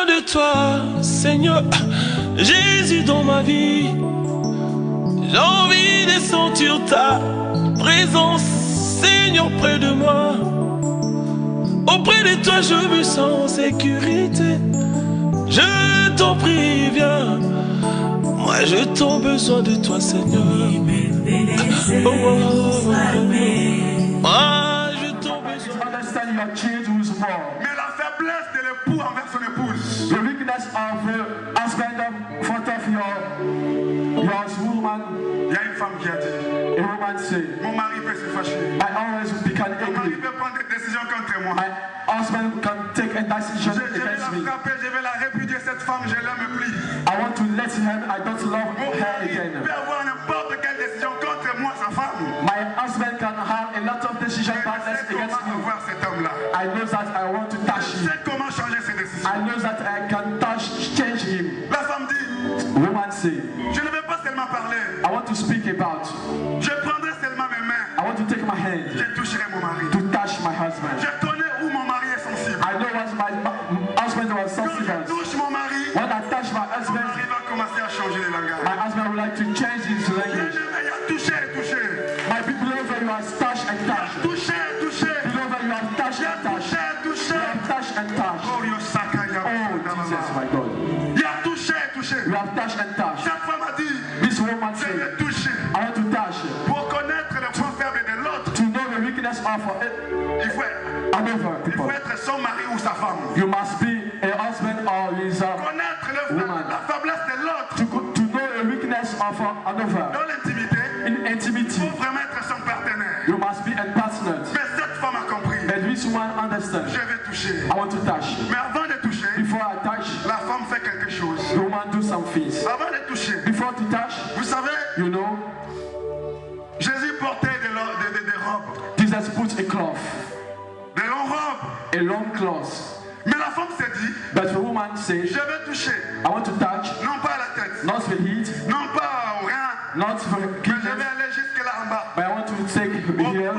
besoin de toi, Seigneur. Jésus dans ma vie. J'ai envie de sentir ta présence, Seigneur, près de moi. Auprès de toi, je me sens en sécurité. Je t'en prie, viens. Moi, je t'en besoin de toi, Seigneur. Oh, oh, oh, oh. Moi, je t'en besoin. Mais la faiblesse de l'époux envers son épouse. The weakness of the husband in front of your woman. Il y a une femme qui a dit, A woman say, mon mari peut se fâcher. I always become Mon mari angry. peut prendre des décisions contre moi. My husband can take a decision Je vais against la me. frapper, je vais la répudier, cette femme, je l'aime plus. I want to let him, I don't love Mon her mari again. peut avoir n'importe quelle décision contre moi, sa femme. My husband can have a lot of decisions Je badness sais against comment me. avoir cet homme-là. I know that I want to touch Je him. sais comment changer ses décisions. I know that I can change him. La femme dit, Woman say, je ne vais pas seulement parler. I want to speak about. Je prendrai seulement mes mains. I want to take my hand Je toucherai mon mari. to touch my husband. Je connais où mon mari est sensible. I know what my husband was Quand je sensitive. touche mon mari, When I touch my mon husband, mari va commencer à changer les langages. my husband would like to change his language. Il a touché, touché. My beloved, you are touch and touch. Touché, touché. Beloved, you are touch and touch. Touché, touché. You are touch and touch. Oh, yo, Sakaya. Oh, Jesus, my God. Il a touché, touché. You have touch and touch. Cette femme a dit, This woman je said, vais toucher. I want to touch. Pour connaître le point faible de l'autre, To know the weakness of il faut another people. être son mari ou sa femme. You must be a husband or his Connaître woman. la faiblesse de l'autre to know the weakness of another. dans l'intimité. In Il intimity, faut vraiment être son partenaire. you must be a partner. Mais cette femme a compris. And this woman understands. Je vais toucher. I want to touch. Mais avant de toucher, Before I touch, la femme fait quelque chose. the woman do some things. Avant de toucher, Before to touch, vous savez, you know, Jésus portait des robes, Jesus put a cloth, des longues robes. a long cloth. Mais la femme s'est dit, But the woman says, je vais toucher, I want to touch, non pas à la tête, not the heat, non pas au rein, not the mais je vais kidneys, aller jusque là en bas. but I want to take Au here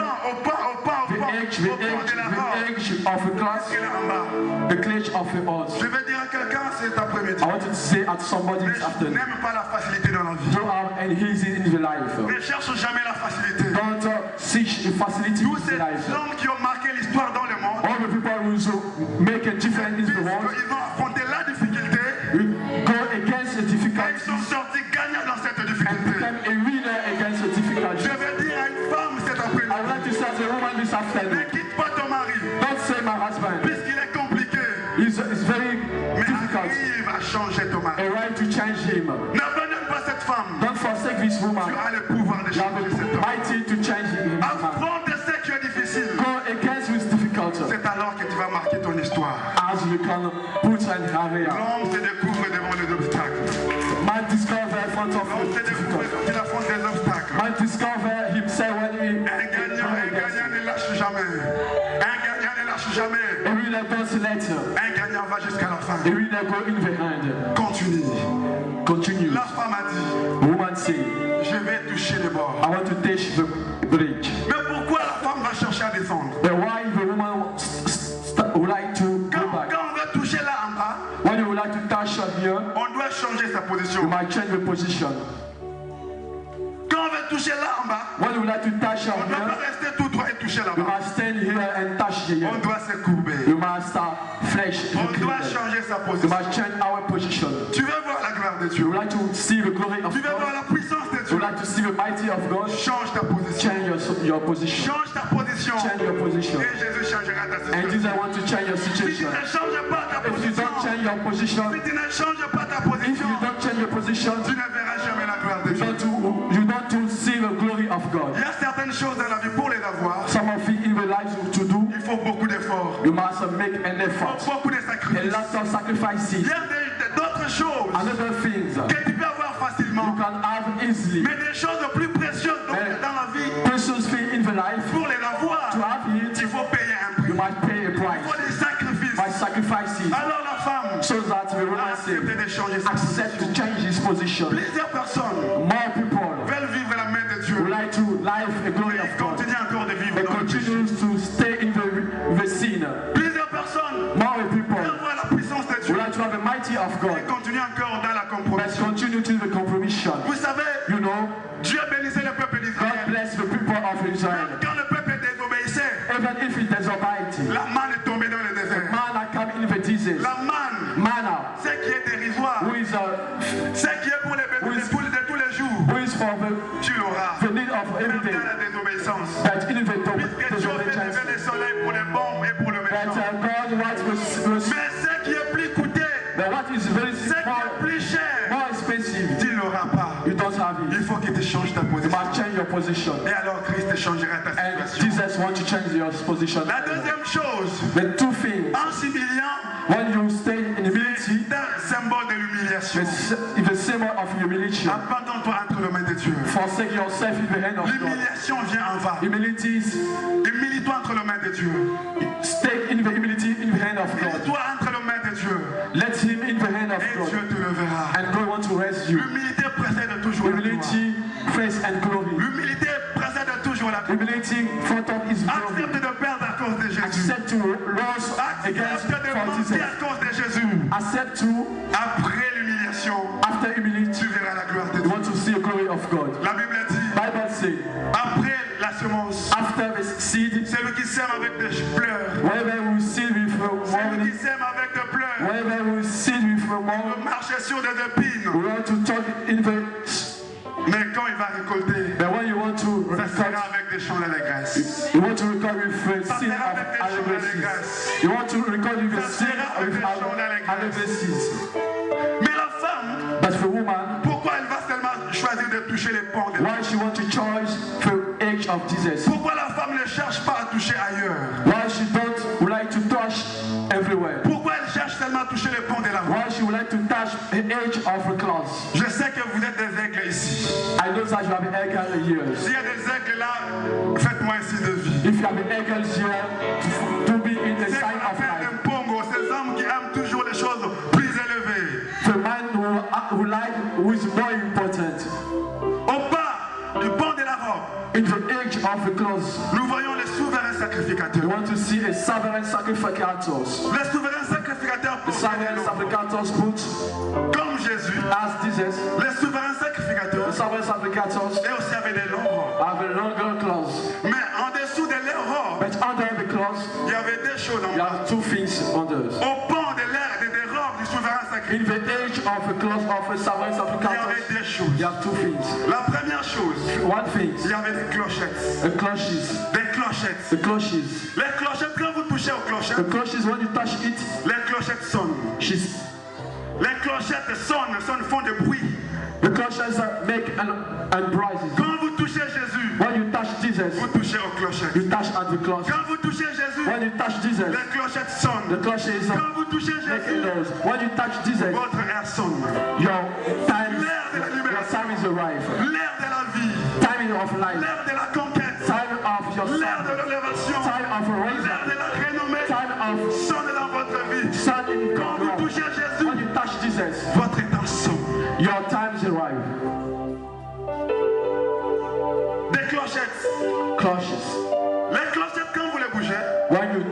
pan the edge, the edge, de la the robe. edge of the cloth, Jusque là en bas. the clutch of the horse. Je vais dire à quelqu'un cet après-midi, I want to say at somebody mais this je afternoon, n'aime pas la facilité dans la vie. don't have any easy in the life. Ne cherche jamais la facilité. Don't seek a facility Tous in ces the life. hommes qui ont marqué l'histoire dans le monde, All the people who make a difference in the world, ils ont affronté la difficulté will go against the et ils difficulty sont sortis gagnants dans cette and difficulté. become a winner against the Je difficulty. vais dire à une femme cet I après-midi, would like to say to a woman this ne afternoon, quitte pas ton mari, don't say my husband. puisqu'il est compliqué, It's very mais difficult. arrive à changer ton mari. A right to change him. N'abandonne pas cette femme. Don't forsake this Tu woman. as le pouvoir de You have changer the cet homme. mighty to change him. Affronte ce qui est difficile. Go against with difficulty C'est alors que tu vas marquer ton histoire. as you can put an area. L'homme se découvre devant les obstacles. Man discover in front of L'homme se the découvre difficulty. quand il affronte des obstacles. Man discover himself when he Un gagnant ne lâche jamais. Un gagnant ne lâche jamais. a winner does later. Un gagnant va jusqu'à la fin. A winner go in the hand. Continue. Continue. La femme a dit, The woman say, je vais toucher les bords. I want to touch the bridge. Mais pourquoi la femme va chercher à descendre? But why the woman would like to go Quand back? on va toucher là en bas, When you would like to touch up here, on doit changer sa you position. might change the position. Quand on va toucher là en bas, When you would like to touch on up ne doit pas here, rester tout droit et toucher you là-bas. must stand here and touch here. On doit se courber. You must flesh the On doit kingdom. changer sa You position. must change our position. Tu veux voir la gloire de You Dieu. would like to see the glory of Tu veux voir God. la puissance de You Dieu. would like to see the mighty of God. Change ta position. Change your position. Change ta position. Change your position. Et Jésus changera ta And situation. Jesus want to change your Si tu situation. ne changes pas ta If you position, don't change your position, si tu ne changes pas ta if position, you don't change your position, tu ne verras jamais la gloire de Dieu. you don't see the glory of God. Il y a certaines choses dans la vie pour les avoir. Some of it in the life to do, Il faut beaucoup d'efforts. you must make an Il effort. faut beaucoup de A sacrifices. lot of Il sacrifices. y a d'autres choses Another things que tu peux avoir you facilement. can have easily. Mais des choses plus précieuses dans la vie, Precious thing in the life, pour les avoir, to have it, il faut payer un prix. you must pay a Il faut price des sacrifices. by sacrifices. Alors la femme So that the a woman say, accepté de changer sa accept to position. change his position. Plusieurs personnes More people veulent vivre la main de Dieu. would like to live a glory of Ils God. continuent encore de vivre They dans le péché. continue to stay in the sin. Plusieurs personnes More people veulent voir la puissance de Dieu. We like to have the mighty of God. Et continuer encore dans la Let's compromission. continue to the compromission. Vous savez, You know, Dieu bénissait le peuple God d'Israël. bless the people of Israel. Même quand le peuple désobéissait, Even if it is almighty. la manne est tombée dans le désert. Manna come in the desert. La manne, Manna, ce qui est dérisoire, who is ce qui est pour les poules de tous les jours, who is for tu l'auras. the need of Même everything. dans la désobéissance. That in the Puisque Dieu fait lever le soleil pour les bons et pour le that méchant. God wants Mais ce qui est plus coûteux, but what is very ce qui est plus cher, more expensive, tu l'auras pas. you don't have Il it. faut qu'il te change ta You position. must change your position. Et alors Christ te changera ta And situation. Jesus wants to change your position. La deuxième chose, The two things, en s'humiliant, when you stay in humility, c'est un symbole de l'humiliation. it's a symbol of humility. Abandonne-toi entre les mains de Dieu. Forsake yourself in the hand of God. L'humiliation vient en va. Humility is Humilie-toi entre les mains de Dieu. stay in the humility in the hand of God. Humilie-toi entre les mains de Dieu. Let him in the hand of Et God. Dieu te le verra. And God wants to raise you. L'humilité précède toujours la gloire. Humility, praise and glory. L'humilité précède toujours la gloire. Humility front of his glory. Accepte de perdre à cause de Jésus. Accept to lose against Accepte de for mentir Jesus. à cause de Jésus. Accept to, Après l'humiliation, after humility, tu verras la gloire de you Dieu. want to see the glory of God. La Bible dit, Bible says, après la semence, after the seed, celui qui sème avec des pleurs, wherever we seed with celui mourning, qui sème avec des pleurs, wherever we seed with mourning, marche sur des épines. we want to talk in the, Mais quand il va récolter, but when you want to ça record, sera avec des chants d'allégresse. you want to record with the sin of allegations. You want to record with the sin of allegations. Mais la femme, But the woman, pourquoi elle va seulement choisir de toucher les pans de why she want to choose the age of Jesus? Pourquoi la femme ne cherche pas à toucher ailleurs? Why she don't like to touch everywhere? Pourquoi elle cherche seulement à toucher les pans de la voix? Why she would like to touch the edge of her clothes? Je sais que vous êtes des aigles ici. I know that you have eagle ears. S'il y a des aigles là, faites-moi un signe de vie. If you have eagles here, to be in the C'est sign qu'on of appelle life. un pongo, ces hommes qui aiment toujours les choses plus élevées. The man who like who is more important. Au bas du pan de la robe, In the edge of the clothes, nous voyons les souverains we sacrificateurs. want to see a sovereign sacrificators. Les souverains sacrificateurs The pour sovereign sacrificators put comme Jésus. as Jesus. Les souverains The sacrificateurs sovereign sacrificators et aussi avec des longs robes. have a longer clothes. Mais en dessous de leurs robes, But under the clothes, il y avait des choses en you bas. have two things under. Au pan de l'air des robes du souverain In sacrificateur, the edge of the clothes of a sovereign il y avait sacrificators, des choses. you have two things. La première chose, One thing, il y avait des clochettes. the cloches. Des clochettes. The cloches. Les clochettes, quand vous touchez aux The clochettes, cloches, when you touch it, les clochettes sonnent. she's, Les clochettes sonnent, font des bruits. the cloches make and rises. Quand vous touchez Jésus, When you touch Jesus, vous touchez aux clochettes. you touch at the cloche. Quand vous touchez Jésus, When you touch Jesus, les clochettes the sonnent. cloches Quand vous touchez make Jésus, noise. When you touch Jesus, votre air sonne. your time is arrived. L'air de la vie, Time of life. l'air de la conquête, Time of your l'air de son. l'élévation, Time of raising. l'air de la renommée Time of sonne dans votre vie. sun in Quand vous God. touchez Jésus, When you touch Jesus, votre état sonne. your time is arrived. Des clochettes. Cloches. Les clochettes, quand vous les bougez, When you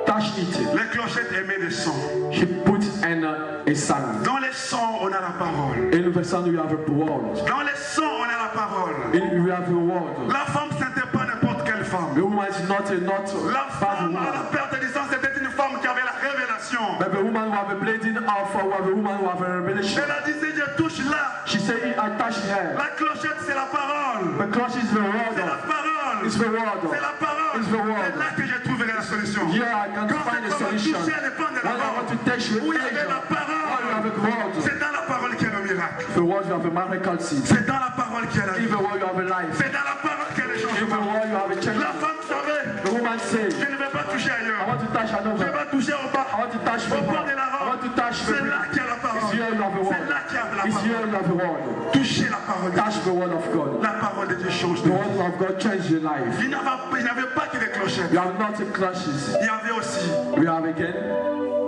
touch it, les clochettes émettent des sons. he puts in a sound. Dans les sons, on a la parole. In the sound you have a word. Dans les sons, on a la parole. You have a word. La femme, ce n'était pas n'importe quelle femme. The woman is not La bad femme, à la woman. perte de distance, c'était une femme qui avait la révélation. But the woman who have a bleeding off, or have a woman who have a revelation. Elle a dit, si je touche là, She said, I touch her. la clochette, c'est la parole. The cloche is the C'est la word. parole. It's the word. C'est la parole. It's the word. C'est là que j'ai trouvé la solution. Here I can Quand find a cette femme solution. touchait les pans de la When I want to robe, touch the où il y avait angel, la when you have parole, a word, c'est dans la parole qu'il y a le miracle. the word you have a miracle seed. C'est dans la parole qu'il y a la In vie. the word you have a life. C'est dans la parole qu'il y a le In the changement. word you have a change. La femme savait, The woman said, je ne vais pas toucher I ailleurs. want to touch Je another. vais toucher au bas. I want to touch Au people. bord de la I want to robe. touch C'est people. là qu'il y a la parole. It's here you have a C'est word. là qu'il y a la It's parole. here you have a word. Toucher la parole. Touch the word of God. La parole de Dieu change The de vie. word of God change your life. Il n'avait pas que des clochettes. You have not the clashes. Il y avait aussi We have again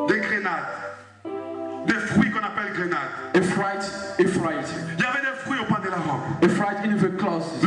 des grenades. Des fruits qu'on appelle grenades. a fright, a fright. Il y avait des fruits au pan de la robe. A fright in the closet.